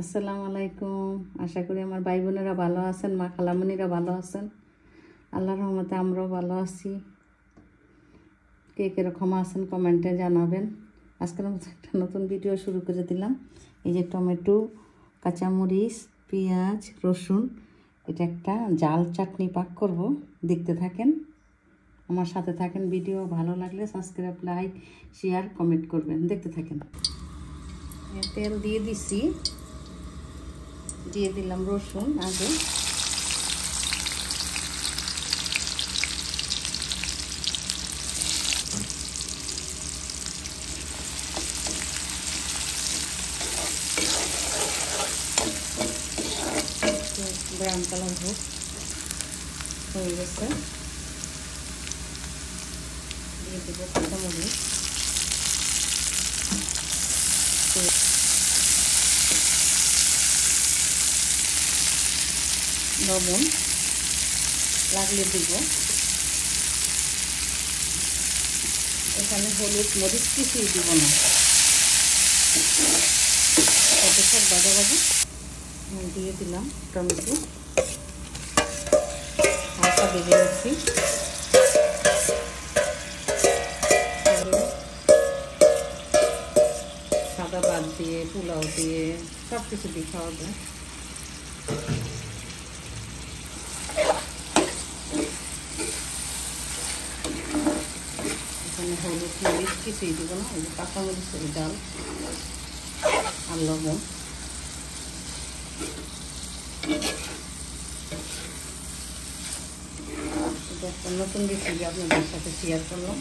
আসসালামু আলাইকুম। আশা করি আমার ভাই বোনেরা ভালো আছেন, মা খালামণিরা ভালো আছেন। আল্লাহর রহমতে আমরাও ভালো আছি। কে কীরকম আছেন কমেন্টে জানাবেন। আজকের মতো একটা নতুন ভিডিও শুরু করে দিলাম। এই যে টমেটো, কাঁচামরিচ, পেঁয়াজ, রসুন, এটা একটা জাল চাটনি পাক করব। দেখতে থাকেন, আমার সাথে থাকেন। ভিডিও ভালো লাগলে সাবস্ক্রাইব, লাইক, শেয়ার, কমেন্ট করবেন। দেখতে থাকেন। তেল দিয়ে দিছি, দিয়ে দিলাম রসুন আগে। ব্রাউন কালার হোক, হয়ে গেছে। দিয়ে দেব কাঁচামরিচ, লবণ লাগলে দিব। এখানে হলুদ মরিচ কিছুই দিব না, কত সব বাজা বাজা। দিয়ে দিলাম টমেটো, হালকা ভেজে নিচ্ছি। সাদা ভাত দিয়ে, পোলাও দিয়ে, সব কিছু দিয়ে খাওয়া যায়। এখানে হলুদ মরিচ কিছুই দিব না, এই যে কাঁচামরিচের ডাল আর লবণ। একটা নতুন রেসিপি আপনাদের সাথে শেয়ার করলাম।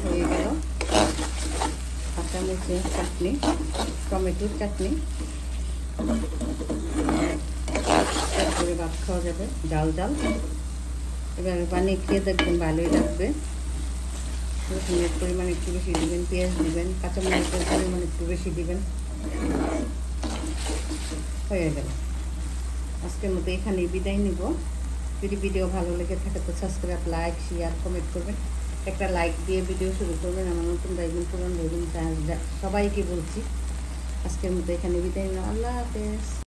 হয়ে গেল কাঁচামরিচের চাটনি, টমেটোর চাটনি। তারপরে ভাত খাওয়া যাবে জাল জাল। এবার বানিয়ে খেয়ে দেখবেন, ভালোই লাগবে। রসুনের পরিমাণ একটু বেশি দিবেন, পেঁয়াজ দিবেন, কাঁচামরিচের পরিমাণ একটু বেশি দিবেন। হয়ে গেল। আজকের মতো এখানেই বিদায় নিব। যদি ভিডিও ভালো লেগে থাকে তো সাবস্ক্রাইব, লাইক, শেয়ার, কমেন্ট করবেন। একটা লাইক দিয়ে ভিডিও শুরু করবেন। আমার নতুন ভাই বোন, পুরান ভাই বোন সবাইকে বলছি, আজকের মতো এখানে বিদায় নিব। আল্লাহ হাফেজ।